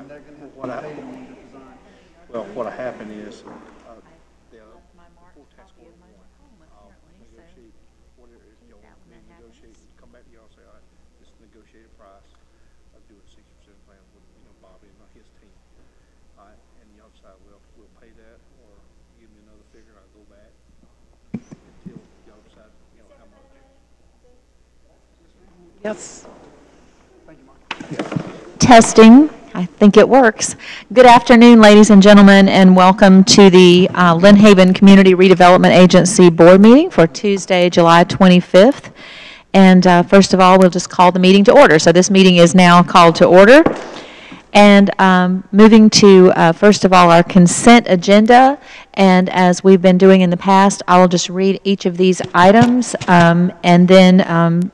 and they're going to have to pay on the design. Well, what'll happen is negotiate, come back to y'all and say, all right, this is the negotiated price of doing 60% plan with, Bobby and his team. All right, and y'all decide, well, we'll pay that, or give me another figure, I'll go back until y'all decide, how much. Yes. Thank you, Mark. Testing. I think it works. Good afternoon, ladies and gentlemen, and welcome to the Lynn Haven Community Redevelopment Agency Board meeting for Tuesday, July 25th. And first of all, we'll just call the meeting to order. So this meeting is now called to order. And moving to, first of all, our consent agenda. And as we've been doing in the past, I will just read each of these items and then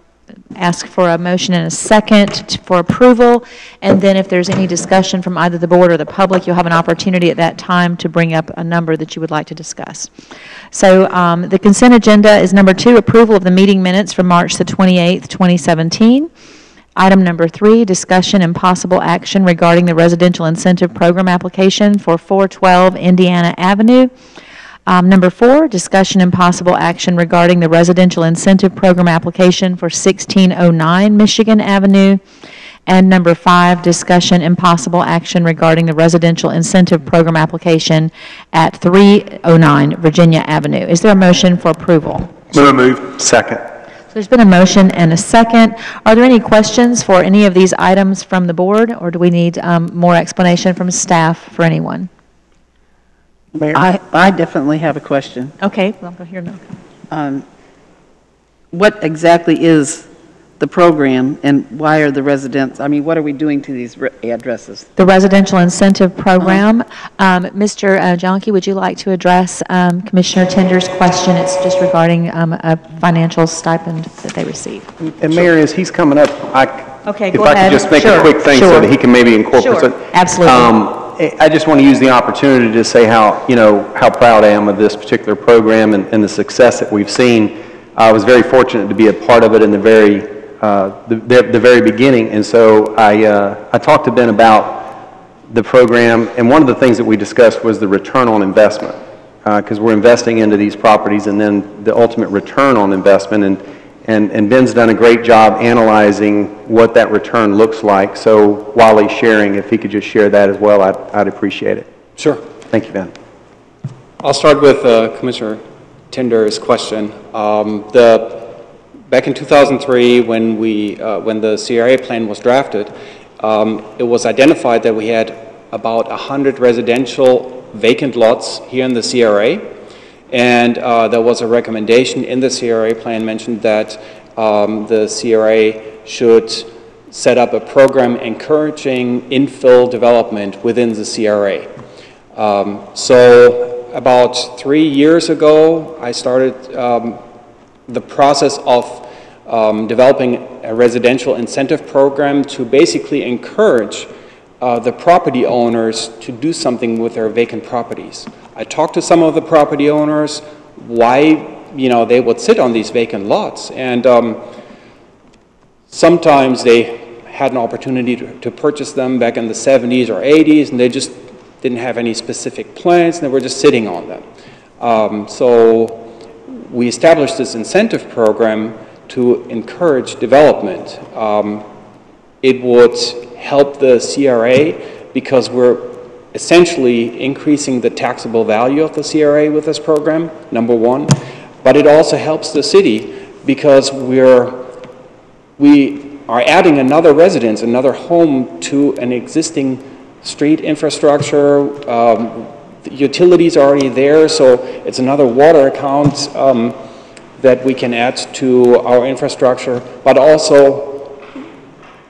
ask for a motion and a second for approval, and then if there's any discussion from either the board or the public, you'll have an opportunity at that time to bring up a number that you would like to discuss. So the consent agenda is number 2, approval of the meeting minutes from March the 28th, 2017. Item number 3, discussion and possible action regarding the residential incentive program application for 412 Indiana Avenue. Number 4, discussion and possible action regarding the residential incentive program application for 1609 Michigan Avenue. And number 5, discussion and possible action regarding the residential incentive program application at 309 Virginia Avenue. Is there a motion for approval? So moved. Second. So there's been a motion and a second. Are there any questions for any of these items from the board, or do we need more explanation from staff for anyone? Mayor? I definitely have a question. Okay, well, go here now. What exactly is the program, and why are the residents, what are we doing to these addresses? The residential incentive program. Mr. Jonke, would you like to address Commissioner Tender's question? It's just regarding a financial stipend that they receive. And Mayor, as he's coming up, Okay, if go I ahead. could just make Sure, a quick thing sure. so that he can maybe incorporate it. Sure, absolutely. I just want to use the opportunity to say how proud I am of this particular program and the success that we've seen. I was very fortunate to be a part of it in the very beginning, and so I talked to Ben about the program, and one of the things that we discussed was the return on investment, because we're investing into these properties, and then the ultimate return on investment, and Ben's done a great job analyzing what that return looks like. So while he's sharing, if he could just share that as well, I'd appreciate it. Sure. Thank you, Ben. I'll start with Commissioner Tinder's question. Back in 2003, when the CRA plan was drafted, it was identified that we had about 100 residential vacant lots here in the CRA. And there was a recommendation in the CRA plan mentioned that the CRA should set up a program encouraging infill development within the CRA. So about 3 years ago, I started the process of developing a residential incentive program to basically encourage the property owners to do something with their vacant properties. I talked to some of the property owners why they would sit on these vacant lots, and sometimes they had an opportunity to purchase them back in the 70s or 80s, and they just didn't have any specific plans, and they were just sitting on them. So we established this incentive program to encourage development. It would help the CRA because we're essentially increasing the taxable value of the CRA with this program, number one. But it also helps the city because we are adding another residence, another home to an existing street infrastructure. The utilities are already there, so it's another water account that we can add to our infrastructure, but also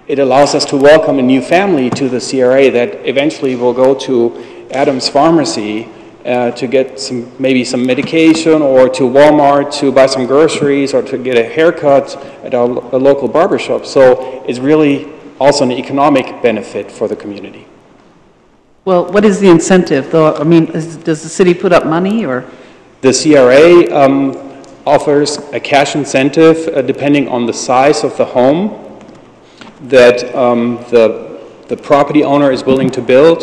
it allows us to welcome a new family to the CRA that eventually will go to Adam's Pharmacy to get maybe some medication, or to Walmart to buy some groceries, or to get a haircut at a local barbershop. So it's really also an economic benefit for the community. Well, what is the incentive, though? Does the city put up money, or? The CRA offers a cash incentive depending on the size of the home that the the property owner is willing to build,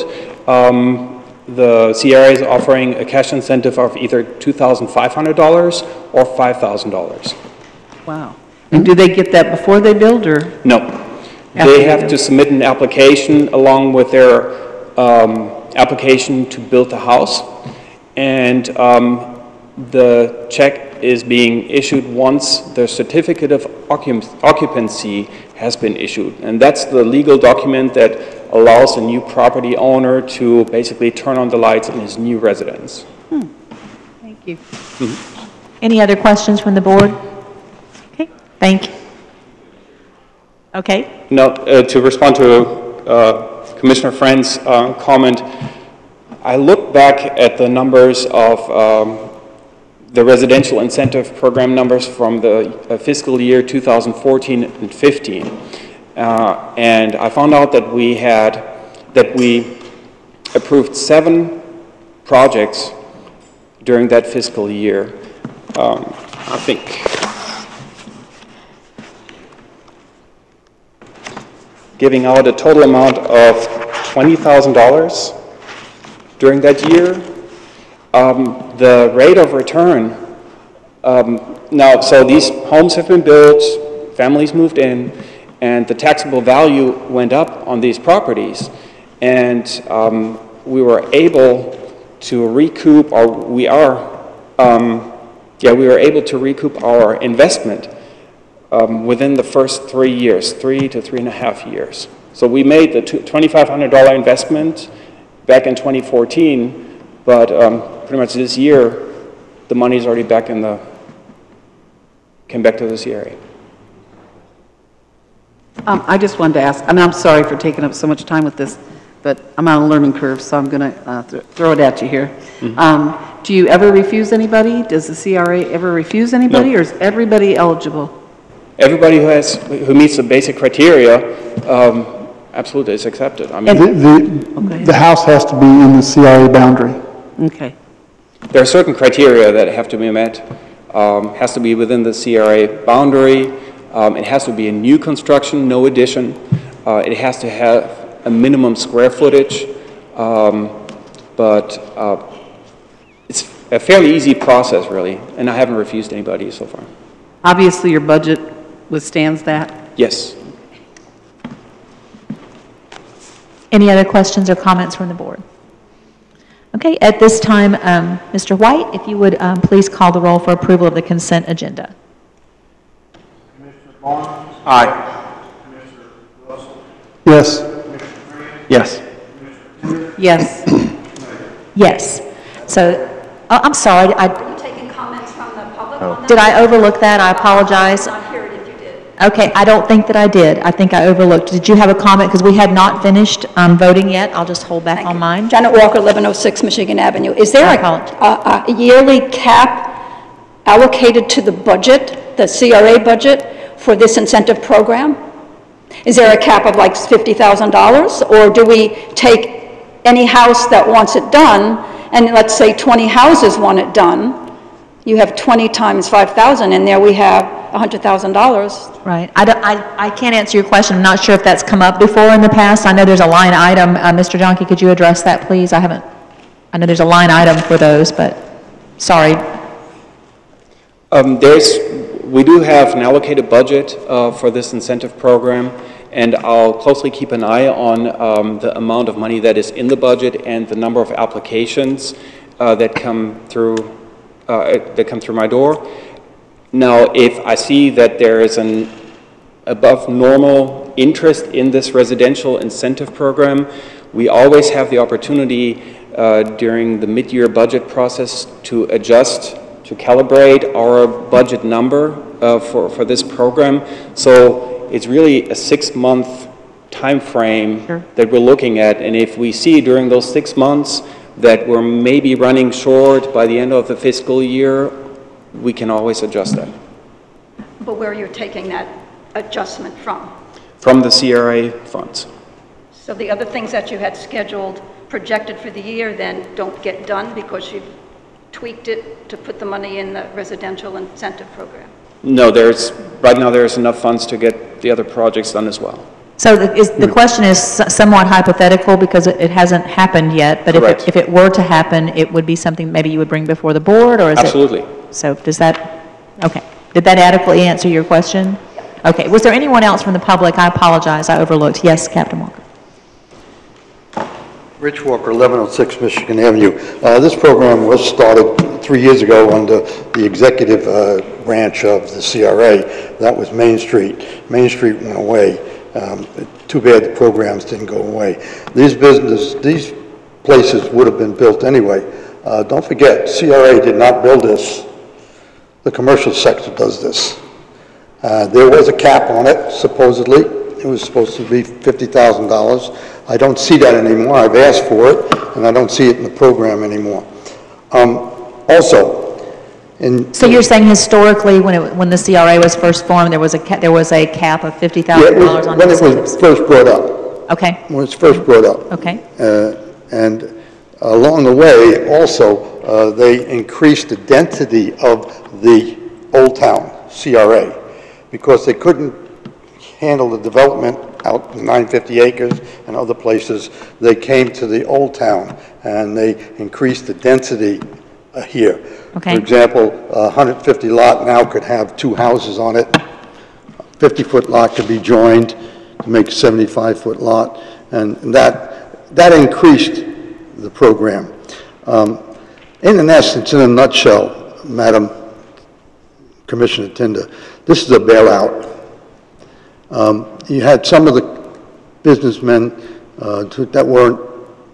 the CRA is offering a cash incentive of either $2,500 or $5,000. Wow. And do they get that before they build, or? No. After They they have do? to submit an application along with their application to build the house. And the check is being issued once the certificate of occupancy has been issued. And that's the legal document that allows a new property owner to basically turn on the lights in his new residence. Thank you. Any other questions from the board? Okay, thank you. Okay, Now, to respond to Commissioner Friend's comment, I looked back at the numbers of the residential incentive program numbers from the fiscal year 2014 and 15. And I found out that we approved 7 projects during that fiscal year. I think giving out a total amount of $20,000 during that year. The rate of return, now, so these homes have been built, families moved in, and the taxable value went up on these properties. And we were able to recoup, or we were able to recoup our investment within the first 3 years, 3 to 3.5 years. So we made the $2,500 investment back in 2014, but pretty much this year, the money's already back came back to this area. I just wanted to ask, and I'm sorry for taking up so much time with this, but I'm on a learning curve, so I'm going to throw it at you here. Do you ever refuse anybody? Does the CRA ever refuse anybody, No. or is everybody eligible? Everybody who meets the basic criteria, absolutely is accepted. I mean, Okay. The house has to be in the CRA boundary. Okay. there are certain criteria that have to be met. Has to be within the CRA boundary. It has to be a new construction, no addition. It has to have a minimum square footage. But it's a fairly easy process, really, and I haven't refused anybody so far. Obviously, your budget withstands that? Yes. any other questions or comments from the board? Okay, at this time, Mr. White, if you would please call the roll for approval of the consent agenda. Aye. Yes. Yes. Yes. Yes. So, I'm sorry, Are you taking comments from the public on that? did I overlook that? I apologize. I did not hear it if you did. Okay, I don't think that I did. I think I overlooked. Did you have a comment? Because we had not finished voting yet. I'll just hold back Thank on you. mine. Janet Walker, 1106 Michigan Avenue. Is there I apologize. a yearly cap allocated to the budget, the CRA budget, for this incentive program? Is there a cap of like $50,000? Or do we take any house that wants it done, and let's say 20 houses want it done, you have 20 times 5,000, and there we have $100,000. Right. I can't answer your question. I'm not sure if that's come up before in the past. I know there's a line item. Mr. Jonke, could you address that, please? I know there's a line item for those, but sorry. We do have an allocated budget for this incentive program, and I'll closely keep an eye on the amount of money that is in the budget and the number of applications that come through my door. Now, if I see that there is an above normal interest in this residential incentive program, we always have the opportunity during the mid-year budget process to adjust, to calibrate our budget number for this program. So it's really a 6-month time frame that we're looking at, and if we see during those 6 months that we're maybe running short by the end of the fiscal year, we can always adjust that. But where you're taking that adjustment from? From the CRA funds. So the other things that you had scheduled, projected for the year, then don't get done because you've tweaked it to put the money in the residential incentive program? No, right now there's enough funds to get the other projects done as well. So the question is somewhat hypothetical because it hasn't happened yet, but Correct. if it were to happen, it would be something maybe you would bring before the board, or is Absolutely. it? So does that, okay. Did that adequately answer your question? Okay. Was there anyone else from the public? I apologize, I overlooked. Yes, Captain Walker. Rich Walker, 1106 Michigan Avenue. This program was started 3 years ago under the executive branch of the CRA. That was Main Street. Main Street went away. Too bad the programs didn't go away. These places would have been built anyway. Don't forget, CRA did not build this. The commercial sector does this. There was a cap on it, supposedly. It was supposed to be $50,000. I don't see that anymore. I've asked for it, and I don't see it in the program anymore. Also, So you're saying historically, when the CRA was first formed, there was a cap of $50,000 on when it incentives? was first brought up. Okay. When it's first brought up. Okay. And along the way, also, they increased the density of the Old Town CRA because they couldn't handle the development out in 950 acres and other places. They came to the Old Town and they increased the density here. Okay. For example, a 150 lot now could have 2 houses on it. 50-foot lot could be joined to make a 75-foot lot, and that increased the program. In essence, in a nutshell, Madam Commissioner Tinder, this is a bailout. You had some of the businessmen that weren't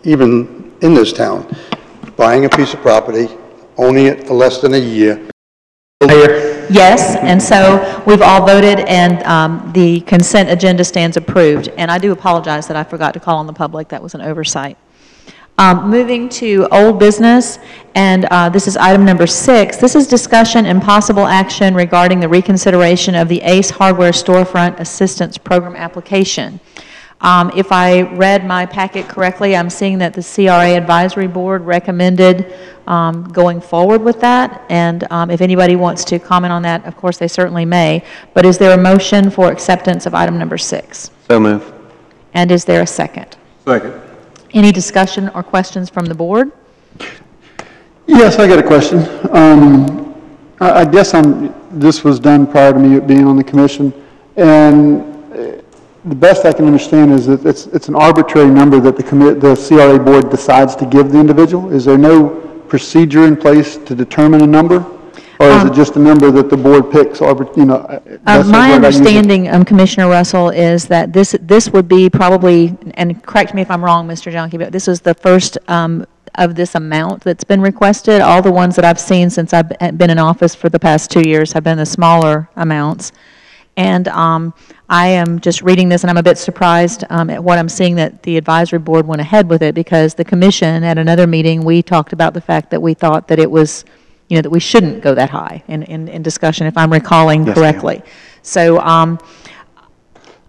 even in this town buying a piece of property, owning it for less than a year. Yes, and so we've all voted, and the consent agenda stands approved. And I do apologize that I forgot to call on the public. That was an oversight. Moving to old business, and this is item number 6. This is discussion and possible action regarding the reconsideration of the ACE Hardware Storefront Assistance Program application. If I read my packet correctly, I'm seeing that the CRA Advisory Board recommended going forward with that, and if anybody wants to comment on that, of course, they certainly may. But is there a motion for acceptance of item number 6? So move. And is there a second? Second. Any discussion or questions from the board? Yes, I got a question. I guess this was done prior to me being on the commission, and the best I can understand is that it's an arbitrary number that the CRA board decides to give the individual. Is there no procedure in place to determine a number? Or is it just a number that the board picks? My understanding, Commissioner Russell, is that this would be probably, and correct me if I'm wrong, Mr. Jonke, but this is the first of this amount that's been requested. All the ones that I've seen since I've been in office for the past 2 years have been the smaller amounts. And I am just reading this, and I'm a bit surprised at what I'm seeing that the advisory board went ahead with it, because the commission, at another meeting, we talked about the fact that we thought that it was, that we shouldn't go that high in discussion, if I'm recalling correctly. So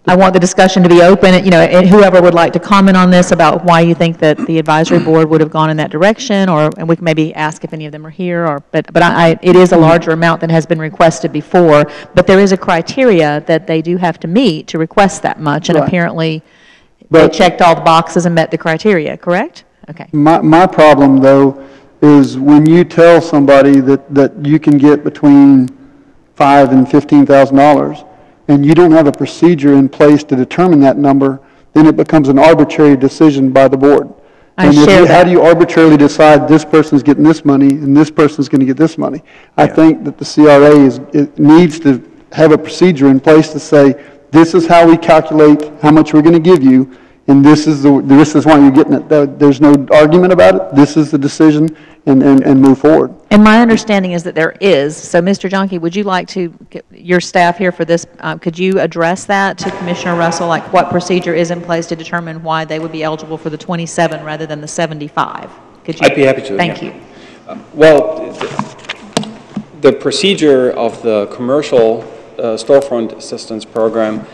I want the discussion to be open, and whoever would like to comment on this about why you think that the advisory board would have gone in that direction, and we can maybe ask if any of them are here, but it is a larger amount than has been requested before, but there is a criteria that they do have to meet to request that much, and apparently they checked all the boxes and met the criteria, correct? Okay. My problem, though, is when you tell somebody that you can get between $5,000 and $15,000, and you don't have a procedure in place to determine that number, then it becomes an arbitrary decision by the board. How do you arbitrarily decide this person's getting this money and this person's going to get this money? I think that the CRA needs to have a procedure in place to say, this is how we calculate how much we're going to give you, and this is why you're getting it. There's no argument about it. This is the decision, and move forward. And my understanding is that there is. So, Mr. Jonke, would you like to get your staff here for this? Could you address that to Commissioner Russell, like what procedure is in place to determine why they would be eligible for the 27 rather than the 75? Could you? I'd be happy to. Thank you. Well, the procedure of the commercial storefront assistance program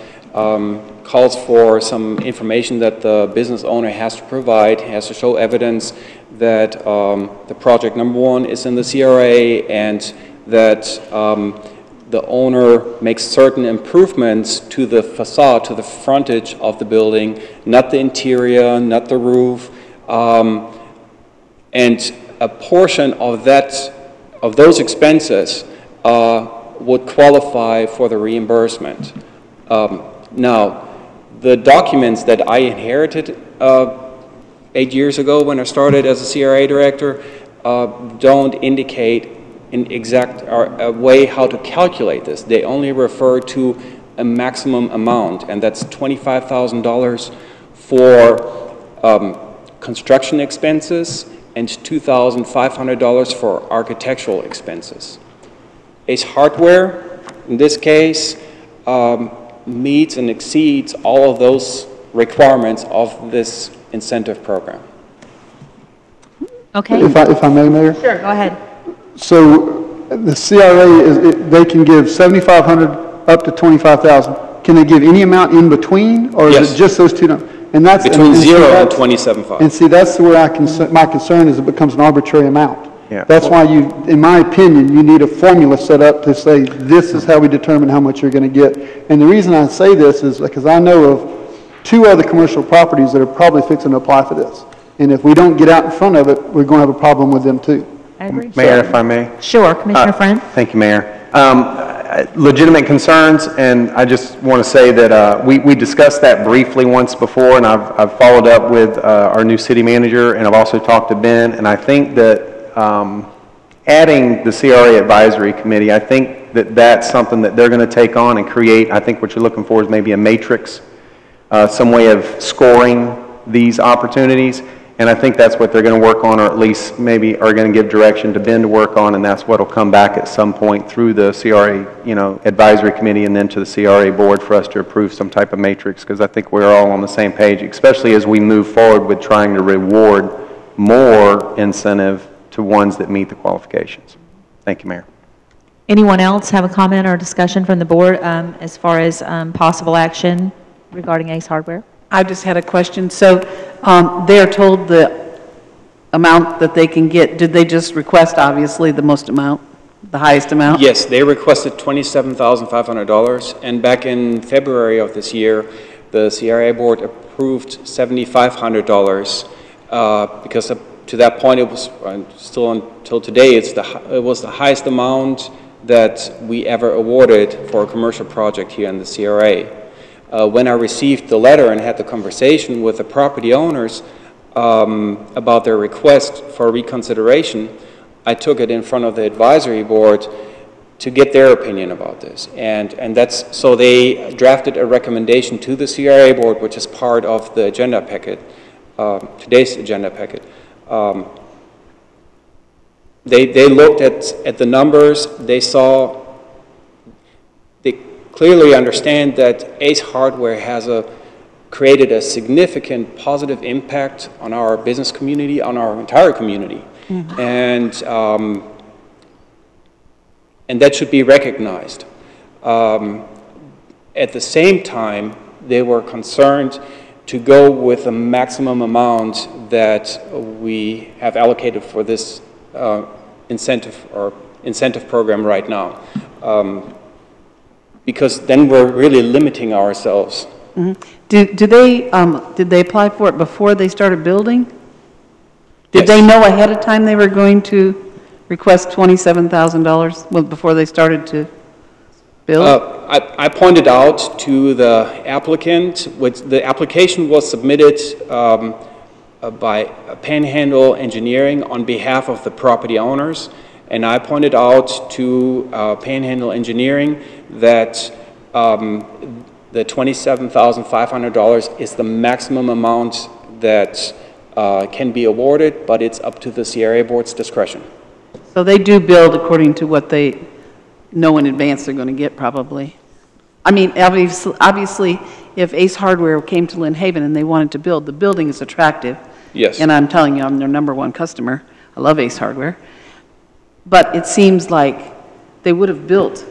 calls for some information that the business owner has to provide, has to show evidence that the project number 1 is in the CRA, and that the owner makes certain improvements to the facade, to the frontage of the building, not the interior, not the roof, and a portion of those expenses would qualify for the reimbursement. Now, the documents that I inherited 8 years ago when I started as a CRA director don't indicate an exact way how to calculate this. They only refer to a maximum amount, and that's $25,000 for construction expenses and $2,500 for architectural expenses. Ace Hardware, in this case, meets and exceeds all of those requirements of this incentive program. Okay. If I may, Mayor? Sure, go ahead. So the CRA, they can give $7,500 up to $25,000. Can they give any amount in between, or Yes. is it just those two numbers? And that's Between and 0 and that's- 27.5. And see, that's where my concern is it becomes an arbitrary amount. Yeah. That's why in my opinion, you need a formula set up to say, this is how we determine how much you're going to get. And the reason I say this is because I know of 2 other commercial properties that are probably fixing to apply for this. And if we don't get out in front of it, we're going to have a problem with them too. I agree. Mayor, if I may? Sure, Commissioner Friend. Thank you, Mayor. Legitimate concerns, and I just want to say that we discussed that briefly once before, and I've followed up with our new city manager, and I've also talked to Ben, and I think that adding the CRA Advisory Committee, I think that that's something that they're going to take on and create. I think what you're looking for is maybe a matrix, some way of scoring these opportunities. And I think that's what they're going to work on, or at least maybe are going to give direction to Ben to work on, and that's what will come back at some point through the CRA, Advisory Committee and then to the CRA Board for us to approve some type of matrix, because I think we're all on the same page, especially as we move forward with trying to reward more incentive to ones that meet the qualifications. Thank you, Mayor. Anyone else have a comment or discussion from the board as far as possible action regarding Ace Hardware? I just had a question. So they are told the amount that they can get. Did they just request, obviously, the highest amount? Yes, they requested $27,500, and back in February of this year, the CRA board approved $7,500 because to that point, it was still until today, it was the highest amount that we ever awarded for a commercial project here in the CRA. When I received the letter and had the conversation with the property owners about their request for reconsideration, I took it in front of the advisory board to get their opinion about this. And so they drafted a recommendation to the CRA board, which is part of the agenda packet, today's agenda packet. They looked at the numbers, they clearly understand that Ace Hardware has created a significant positive impact on our business community, on our entire community. Mm-hmm. And that should be recognized. At the same time, they were concerned to go with a maximum amount that we have allocated for this incentive program right now. Because then we're really limiting ourselves. Mm-hmm. Did they apply for it before they started building? Did Yes. they know ahead of time they were going to request $27,000 before they started to build? I pointed out to the applicant, the application was submitted by Panhandle Engineering on behalf of the property owners, and I pointed out to Panhandle Engineering that the $27,500 is the maximum amount that can be awarded, but it's up to the CRA board's discretion. So they do build according to what they know in advance they're going to get, probably. I mean, obviously, if Ace Hardware came to Lynn Haven and they wanted to build, the building is attractive. Yes. And I'm telling you, I'm their #1 customer. I love Ace Hardware. But it seems like they would have built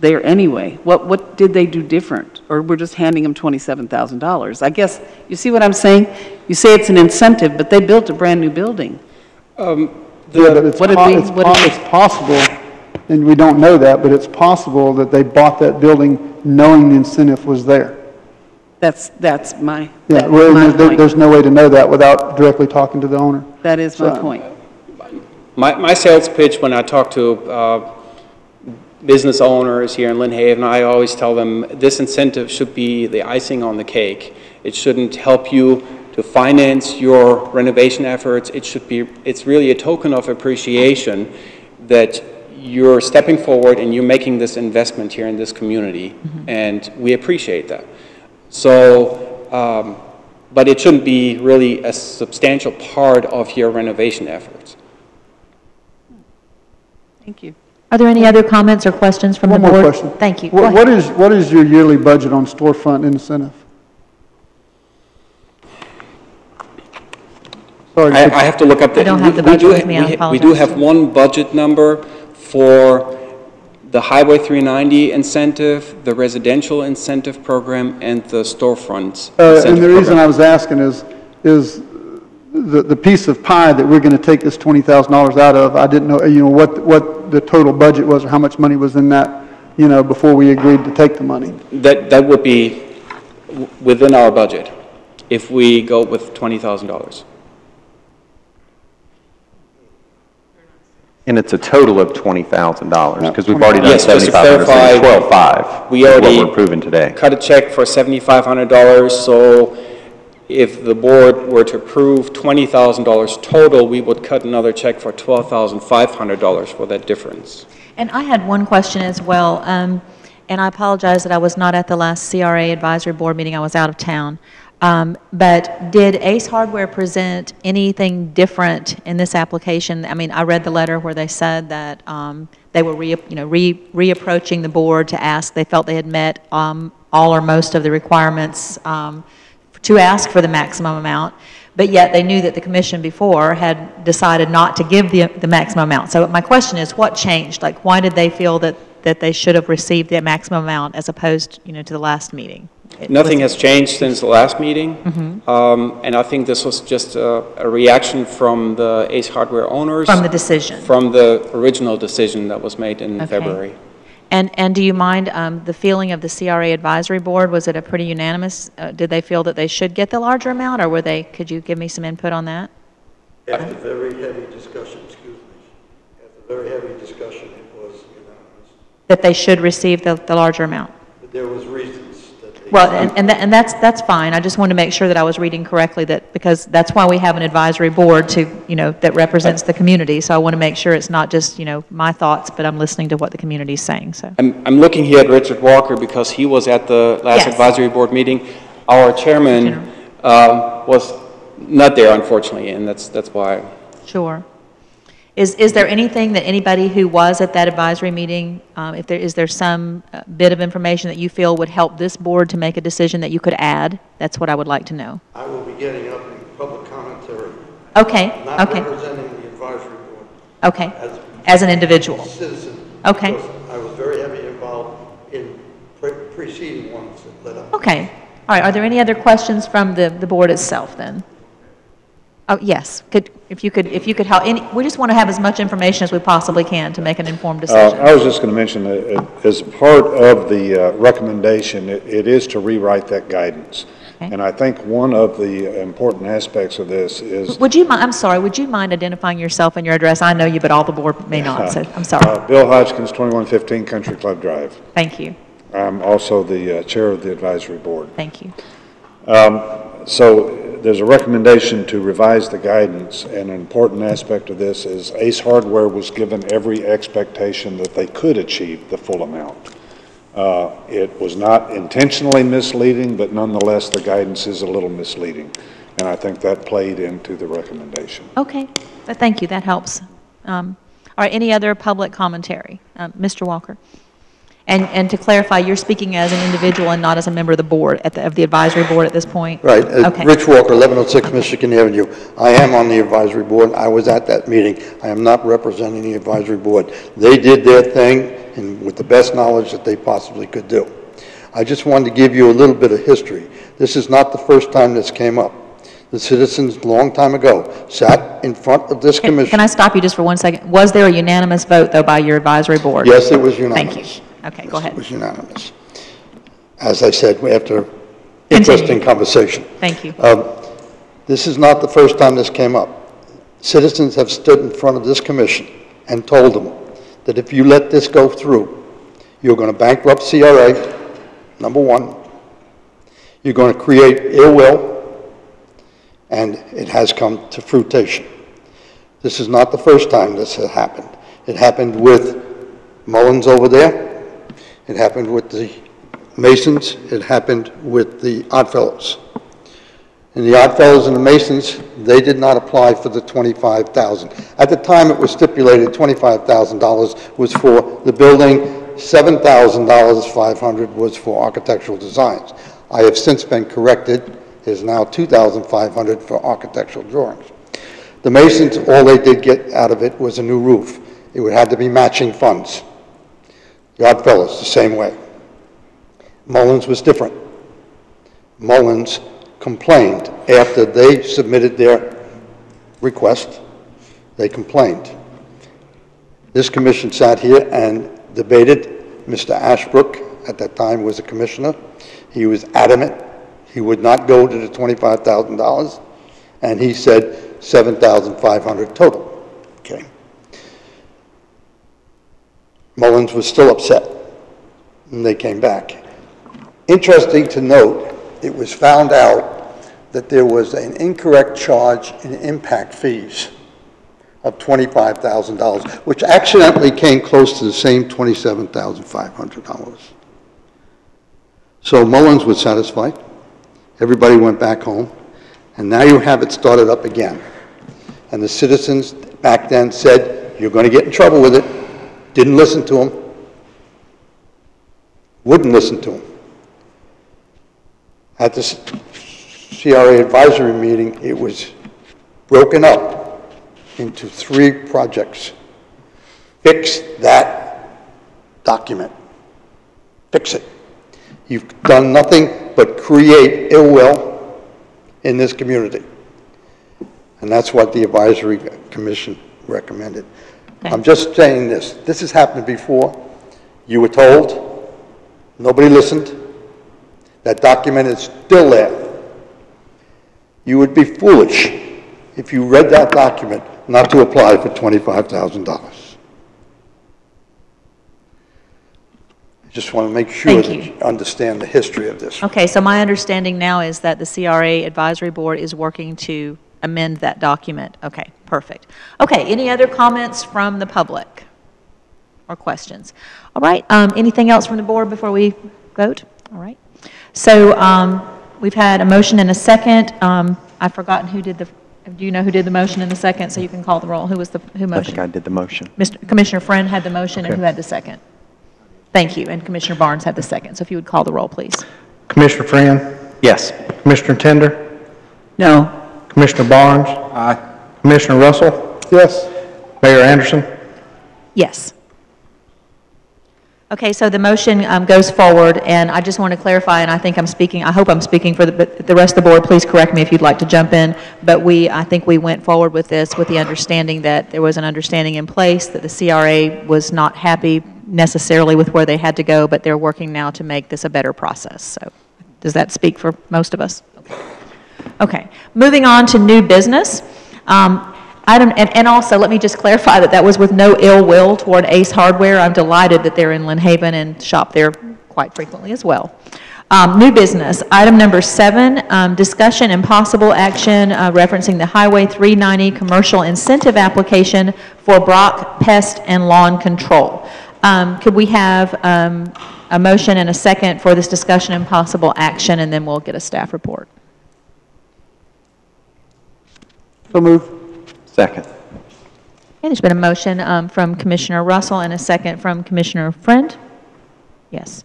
there anyway. What did they do different? Or we're just handing them $27,000? I guess, you see what I'm saying? You say it's an incentive, but they built a brand-new building. But it's possible And we don't know that, but it's possible that they bought that building knowing the incentive was there. That's my, Yeah, that's well, my there's point. no way to know that without directly talking to the owner. That is my point. My sales pitch when I talk to business owners here in Lynn Haven, I always tell them this incentive should be the icing on the cake. It shouldn't help you to finance your renovation efforts. It's really a token of appreciation that you're stepping forward and you're making this investment here in this community, and we appreciate that. So, but it shouldn't be really a substantial part of your renovation efforts. Thank you. Are there any other comments or questions from the One board? more question. Thank you. Go What ahead. what is your yearly budget on storefront incentive? Sorry, I have to look up the... I don't have the we do budget with me, I We do apologize. have one budget number for the Highway 390 incentive, the residential incentive program, and the storefront incentive and the reason program. I was asking is the piece of pie that we're going to take this $20,000 out of, I didn't know, what the total budget was or how much money was in that, before we agreed to take the money. That would be within our budget if we go with $20,000. And it's a total of $20,000, because we've already done Yes, just to 7,500, so it's clarify, 12,500. we already What we're approving today. cut a check for $7,500, so if the board were to approve $20,000 total, we would cut another check for $12,500 for that difference. And I had one question as well, and I apologize that I was not at the last CRA advisory board meeting. I was out of town. But did Ace Hardware present anything different in this application? I mean, I read the letter where they said that they were reapproaching the board to ask. They felt they had met all or most of the requirements to ask for the maximum amount, but yet they knew that the commission before had decided not to give the maximum amount. So my question is, what changed? Like, why did they feel that they should have received the maximum amount as opposed, to the last meeting? Nothing has changed since the last meeting, and I think this was just a reaction from the Ace Hardware owners. From the decision. From the original decision that was made in February. And do you mind the feeling of the CRA advisory board? Was it a pretty unanimous? Did they feel that they should get the larger amount, or could you give me some input on that? After very heavy discussion, it was unanimous. That they should receive the larger amount? But there was reasons that they... Well, and that's fine. I just wanted to make sure that I was reading correctly, because that's why we have an advisory board that represents the community. So I want to make sure it's not just, my thoughts, but I'm listening to what the community is saying, so. I'm looking here at Richard Walker because he was at the last Yes. advisory board meeting. Our chairman was not there, unfortunately, and that's why. Sure. Is there anything that anybody who was at that advisory meeting, is there some bit of information that you feel would help this board to make a decision that you could add? That's what I would like to know. I will be getting up in public commentary, Okay, not okay, representing the advisory board. okay. As an individual. Citizen. Okay. Because I was very heavily involved in preceding ones that led up. Okay. All right, are there any other questions from the board itself then? Oh, yes. If you could help, we just want to have as much information as we possibly can to make an informed decision. I was just going to mention that as part of the recommendation, it is to rewrite that guidance. Okay. And I think one of the important aspects of this is... I'm sorry, would you mind identifying yourself and your address? I know you, but all the board may not, so I'm sorry. Bill Hodgkins, 2115 Country Club Drive. Thank you. I'm also the chair of the advisory board. Thank you. So there's a recommendation to revise the guidance, and an important aspect of this is Ace Hardware was given every expectation that they could achieve the full amount. It was not intentionally misleading, but nonetheless the guidance is a little misleading, and I think that played into the recommendation. Okay, thank you, that helps. All right, any other public commentary? Mr. Walker? And to clarify, you're speaking as an individual and not as a member of the board, of the advisory board at this point? Right. Okay. Rich Walker, 1106 Michigan Avenue. I am on the advisory board. I was at that meeting. I am not representing the advisory board. They did their thing and with the best knowledge that they possibly could do. I just wanted to give you a little bit of history. This is not the first time this came up. The citizens, a long time ago, sat in front of this commission. Can I stop you just for 1 second? Was there a unanimous vote, though, by your advisory board? Yes, it was unanimous. Thank you. Okay, go Yes, ahead. it was unanimous. As I said, after interesting conversation. Thank you. This is not the first time this came up. Citizens have stood in front of this commission and told them that if you let this go through, you're going to bankrupt CRA, number one. You're going to create ill will, and it has come to fruition. This is not the first time this has happened. It happened with Mullins over there. It happened with the Masons. It happened with the Oddfellows. And the Oddfellows and the Masons, they did not apply for the $25,000. At the time, it was stipulated $25,000 was for the building, $7,500 was for architectural designs. I have since been corrected. It is now $2,500 for architectural drawings. The Masons, all they did get out of it was a new roof. It would have to be matching funds. The Oddfellows, the same way. Mullins was different. Mullins complained after they submitted their request. They complained. This commission sat here and debated. Mr. Ashbrook, at that time, was a commissioner. He was adamant. He would not go to the $25,000, and he said $7,500 total. Okay. Mullins was still upset, and they came back. Interesting to note, it was found out that there was an incorrect charge in impact fees of $25,000, which accidentally came close to the same $27,500. So Mullins was satisfied. Everybody went back home, and now you have it started up again. And the citizens back then said, you're going to get in trouble with it. Didn't listen to them. Wouldn't listen to them. At the CRA advisory meeting, it was broken up into 3 projects. Fix that document. Fix it. You've done nothing but create ill will in this community. And that's what the advisory commission recommended. Okay. I'm just saying this. This has happened before. You were told. Nobody listened. That document is still there. You would be foolish if you read that document not to apply for $25,000. I just want to make sure that you understand the history of this. Okay, so my understanding now is that the CRA Advisory Board is working to amend that document. Okay, perfect. Okay, any other comments from the public or questions? All right, anything else from the board before we vote? All right. So we've had a motion and a second. I've forgotten who did the, do you know who did the motion and the second, so you can call the roll? Who motioned? I think I did the motion. Commissioner Friend had the motion, and Okay. who had the second? Thank you, and Commissioner Barnes had the second. So if you would call the roll, please. Commissioner Friend, Yes. Commissioner Tender, No. Commissioner Barnes. Aye. Commissioner Russell, Yes. Mayor Anderson. Yes. Okay, so the motion goes forward, and I just want to clarify, and I think I'm speaking, I hope I'm speaking for the rest of the board. Please correct me if you'd like to jump in. But I think we went forward with this with the understanding that there was an understanding in place that the CRA was not happy necessarily with where they had to go, but they're working now to make this a better process. So does that speak for most of us? Okay, moving on to new business. And also, let me just clarify that was with no ill will toward Ace Hardware. I'm delighted that they're in Lynn Haven and shop there quite frequently as well. New business, item number 7, discussion and possible action referencing the Highway 390 commercial incentive application for Brock Pest and Lawn Control. Could we have a motion and a second for this discussion and possible action, and then we'll get a staff report? So move. Second. Okay, there's been a motion from Commissioner Russell and a second from Commissioner Friend. Yes.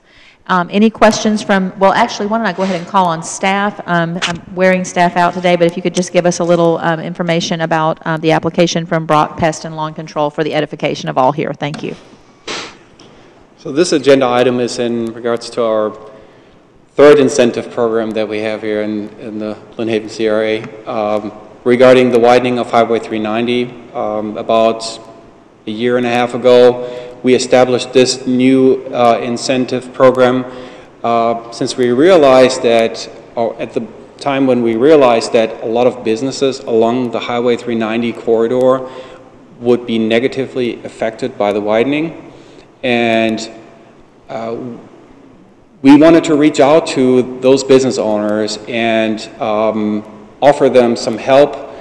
Any questions from, well, actually, why don't I go ahead and call on staff? I'm wearing staff out today, but if you could just give us a little information about the application from Brock Pest and Lawn Control for the edification of all here. Thank you. So this agenda item is in regards to our third incentive program that we have here in the Lynn Haven CRA regarding the widening of Highway 390. About a year and a half ago, we established this new incentive program since we realized that, or at the time when we realized that a lot of businesses along the Highway 390 corridor would be negatively affected by the widening. And we wanted to reach out to those business owners and offer them some help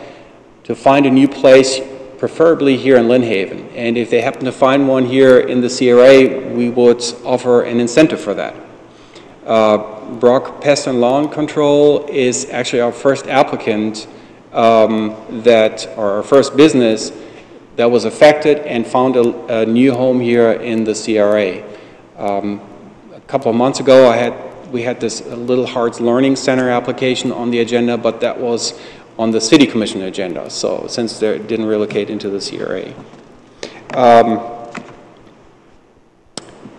to find a new place, preferably here in Lynn Haven. And if they happen to find one here in the CRA, we would offer an incentive for that. Brock Pest and Lawn Control is actually our first applicant or our first business that was affected and found a new home here in the CRA. A couple of months ago, we had this Little Hearts Learning Center application on the agenda, but that was on the City Commission agenda, so since they didn't relocate into the CRA.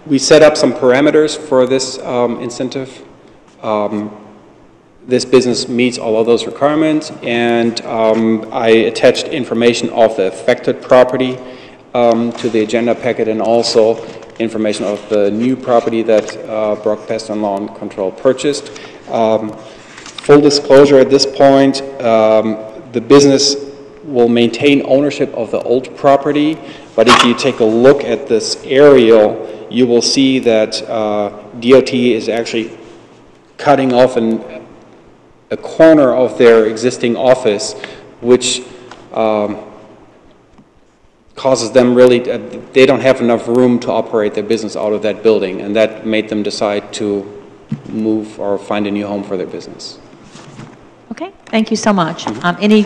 We set up some parameters for this incentive. This business meets all of those requirements, and I attached information of the affected property to the agenda packet, and also information of the new property that Brock Pest and Lawn Control purchased. Full disclosure at this point, the business will maintain ownership of the old property, but if you take a look at this aerial, you will see that DOT is actually cutting off a corner of their existing office, which causes them really, they don't have enough room to operate their business out of that building, and that made them decide to move or find a new home for their business. Okay, thank you so much. Any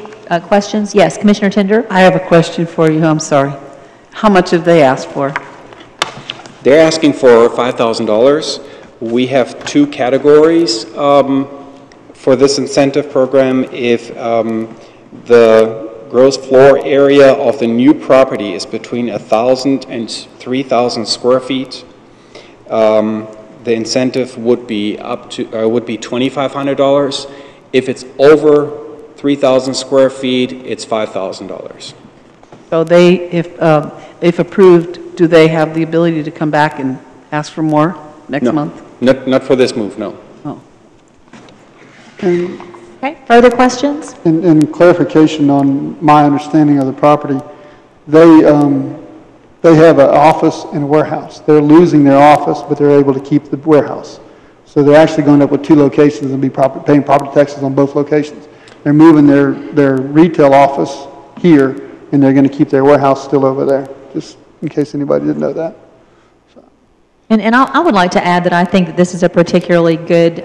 questions? Yes, Commissioner Tender? I have a question for you, I'm sorry. How much have they asked for? They're asking for $5,000. We have two categories for this incentive program. If the gross floor area of the new property is between 1,000 and 3,000 square feet, the incentive would be would be $2,500. If it's over 3,000 square feet, it's $5,000. So they, if approved, do they have the ability to come back and ask for more next month? Not for this move, no. Oh. Okay, further questions? In clarification on my understanding of the property, they have an office and a warehouse. They're losing their office, but they're able to keep the warehouse. So they're actually going up with two locations and be paying property taxes on both locations. They're moving their retail office here, and they're going to keep their warehouse still over there, just in case anybody didn't know that. And I would like to add that I think that this is a particularly good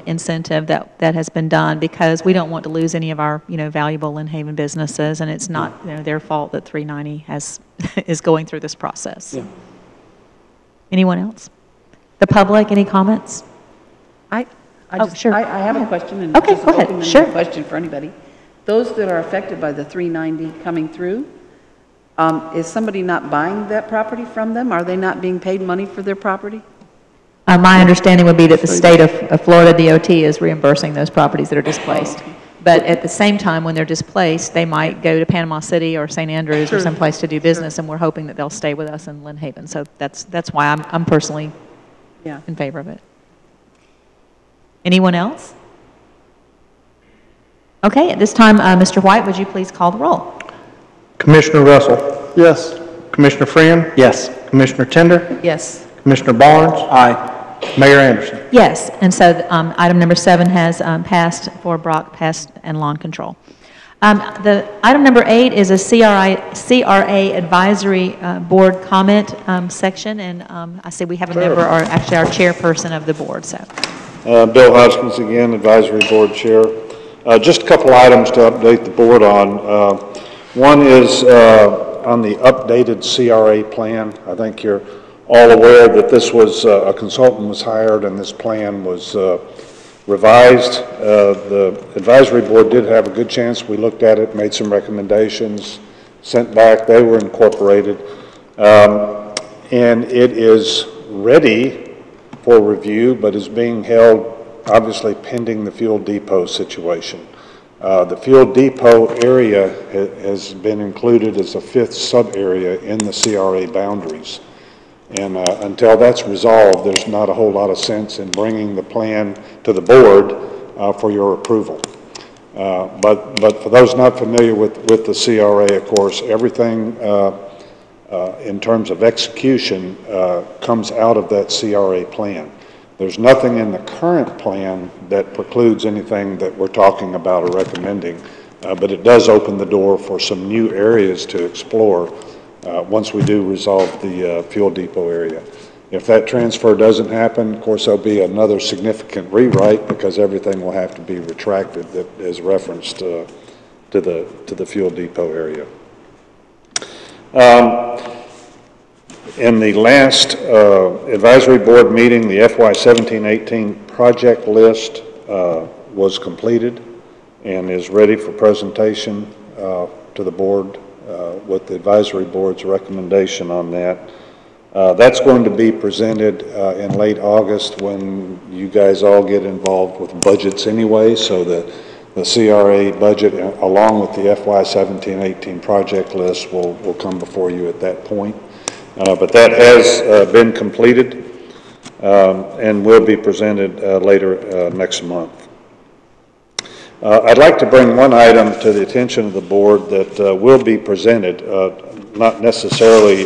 incentive that has been done, because we don't want to lose any of our valuable Lynn Haven businesses, and it's not their fault that 390 is going through this process. Yeah. Anyone else? The public, any comments? Sure. I have a question. And okay, go ahead. Sure. Question for anybody. Those that are affected by the 390 coming through, is somebody not buying that property from them? Are they not being paid money for their property? My understanding would be that the state of Florida DOT is reimbursing those properties that are displaced. Oh, okay. But at the same time, when they're displaced, they might go to Panama City or St. Andrews or someplace to do business, and we're hoping that they'll stay with us in Lynn Haven. So that's why I'm personally in favor of it. Anyone else? Okay, at this time, Mr. White, would you please call the roll? Commissioner Russell? Yes. Commissioner Friend? Yes. Commissioner Tender? Yes. Commissioner Barnes? Aye. Mayor Anderson? Yes, and so item number 7 has passed for Brock Pest and Lawn Control. The item number 8 is a CRA advisory board comment section, and I see we have a member, or actually our chairperson of the board. So, Bill Hoskins again, advisory board chair. Just a couple items to update the board on. One is on the updated CRA plan. I think you're all aware that this was a consultant was hired and this plan was revised. The advisory board did have a good chance. We looked at it, made some recommendations, sent back. They were incorporated. And it is ready for review, but is being held obviously pending the fuel depot situation. The fuel depot area has been included as a 5th sub-area in the CRA boundaries. And until that's resolved, there's not a whole lot of sense in bringing the plan to the board for your approval. But for those not familiar with the CRA, of course, everything in terms of execution comes out of that CRA plan. There's nothing in the current plan that precludes anything that we're talking about or recommending, but it does open the door for some new areas to explore once we do resolve the fuel depot area. If that transfer doesn't happen, of course, there'll be another significant rewrite because everything will have to be retracted that is referenced to the fuel depot area. In the last advisory board meeting, the FY 17-18 project list was completed and is ready for presentation to the board with the advisory board's recommendation on that. That's going to be presented in late August when you guys all get involved with budgets anyway, so that the CRA budget along with the FY 17-18 project list will come before you at that point. But that has been completed and will be presented later next month. I'd like to bring one item to the attention of the board that will be presented, not necessarily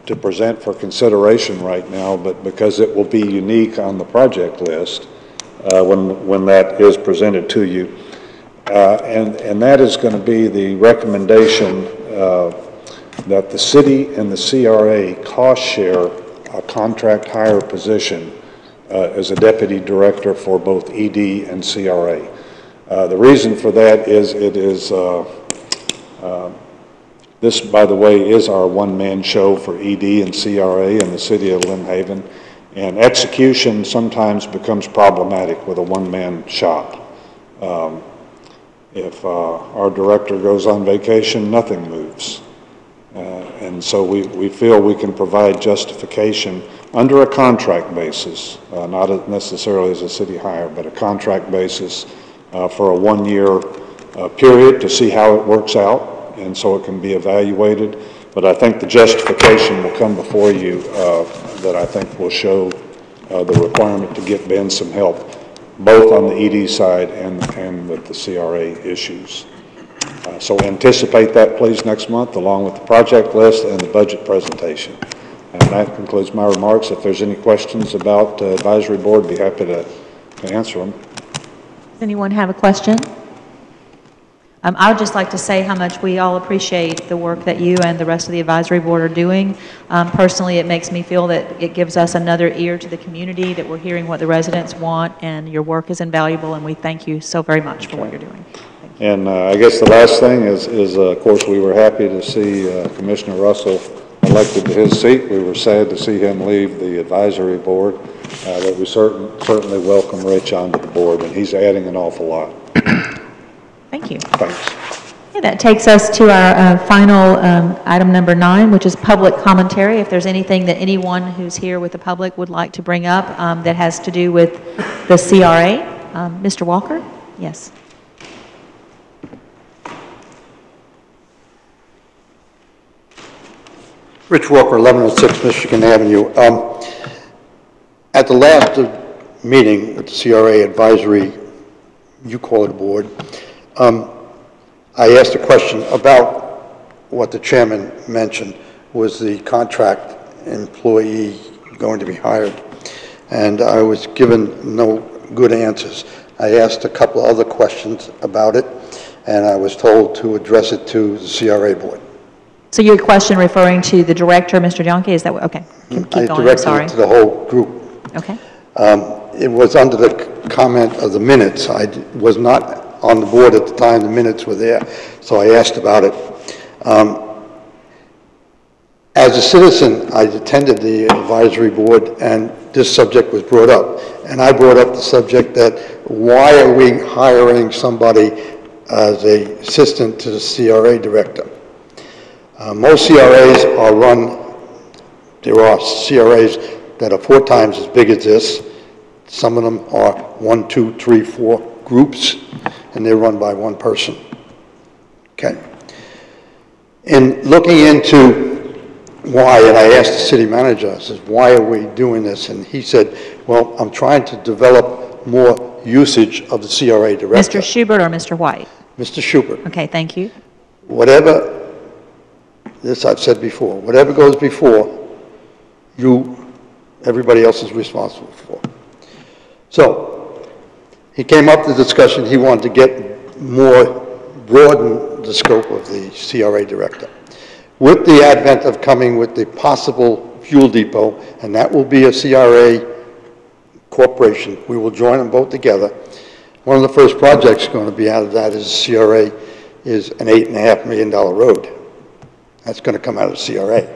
to present for consideration right now, but because it will be unique on the project list when that is presented to you. And that is going to be the recommendation that the city and the CRA cost share a contract hire position as a deputy director for both ED and CRA. The reason for that is it is, this, by the way, is our one-man show for ED and CRA in the city of Lynn Haven, and execution sometimes becomes problematic with a one-man shop. If our director goes on vacation, nothing moves. And so we feel we can provide justification under a contract basis, not necessarily as a city hire, but a contract basis for a one-year period to see how it works out, and so it can be evaluated. But I think the justification will come before you that I think will show the requirement to get Ben some help, both on the ED side and with the CRA issues. So anticipate that, please, next month, along with the project list and the budget presentation. And that concludes my remarks. If there's any questions about advisory board, I'd be happy to answer them. Does anyone have a question? I would just like to say how much we all appreciate the work that you and the rest of the advisory board are doing. Personally, it makes me feel that it gives us another ear to the community, that we're hearing what the residents want, and your work is invaluable, and we thank you so very much for what you're doing. And I guess the last thing is of course, we were happy to see Commissioner Russell elected to his seat. We were sad to see him leave the advisory board, but we certainly welcome Rich onto the board, and he's adding an awful lot. Thank you. Thanks. Okay, that takes us to our final item number 9, which is public commentary. If there's anything that anyone who's here with the public would like to bring up that has to do with the CRA. Mr. Walker? Yes. Rich Walker, 1106 Michigan Avenue. At the last meeting with the CRA advisory, you call it a board, I asked a question about what the chairman mentioned, was the contract employee going to be hired? And I was given no good answers. I asked a couple other questions about it, and I was told to address it to the CRA board. So your question referring to the director, Mr. Jonke, is that what? Okay. Keep going, I'm sorry. I directed it to the whole group. Okay. It was under the comment of the minutes. I was not on the board at the time the minutes were there, so I asked about it. As a citizen, I attended the advisory board, and this subject was brought up. And I brought up the subject that why are we hiring somebody as an assistant to the CRA director? Most CRAs are run, there are CRAs that are 4 times as big as this. Some of them are 1, 2, 3, 4 groups, and they're run by one person. Okay. In looking into why, and I asked the city manager, I said, why are we doing this? And he said, well, I'm trying to develop more usage of the CRA director. Mr. Schubert or Mr. White? Mr. Schubert. Okay, thank you. Whatever, this I've said before, whatever goes before, everybody else is responsible for. So, he came up with the discussion, he wanted to get broaden the scope of the CRA director. With the advent of coming with the possible fuel depot, and that will be a CRA corporation, we will join them both together. One of the first projects going to be out of that is CRA is an $8.5 million road. That's going to come out of CRA.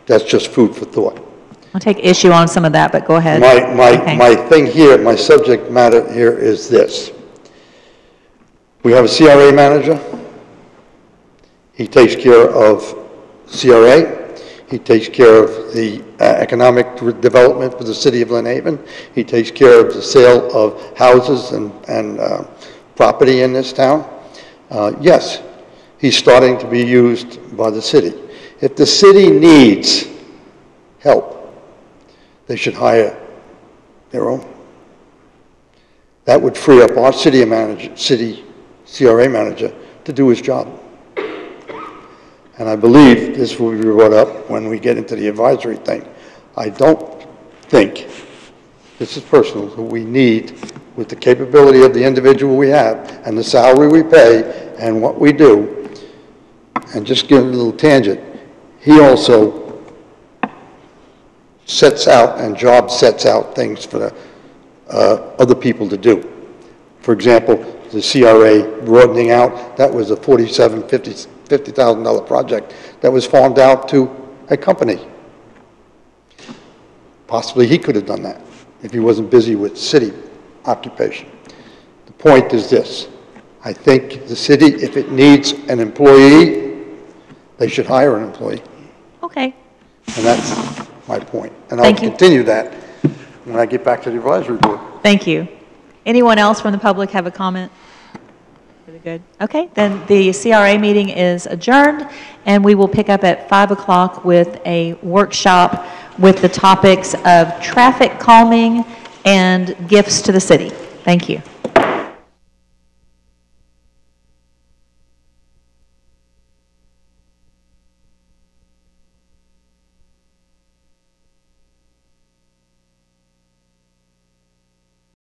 That's just food for thought. I'll take issue on some of that, but go ahead. My thing here, my subject matter here is this. We have a CRA manager. He takes care of CRA. He takes care of the economic development for the city of Lynn Haven. He takes care of the sale of houses and property in this town. Yes, he's starting to be used by the city. If the city needs help, they should hire their own. That would free up our city CRA manager to do his job. And I believe this will be brought up when we get into the advisory thing. I don't think, this is personal, that we need, with the capability of the individual we have and the salary we pay and what we do, and just give a little tangent, he also sets out and job sets out things for the other people to do. For example, the CRA broadening out, that was a $50,000 project that was farmed out to a company. Possibly he could have done that if he wasn't busy with city occupation. The point is this. I think the city, if it needs an employee, they should hire an employee. Okay. And that's my point. And I'll Thank you. continue that when I get back to the advisory board. Thank you. Anyone else from the public have a comment? Really good. Okay, then the CRA meeting is adjourned, and we will pick up at 5 o'clock with a workshop with the topics of traffic calming and gifts to the city. Thank you.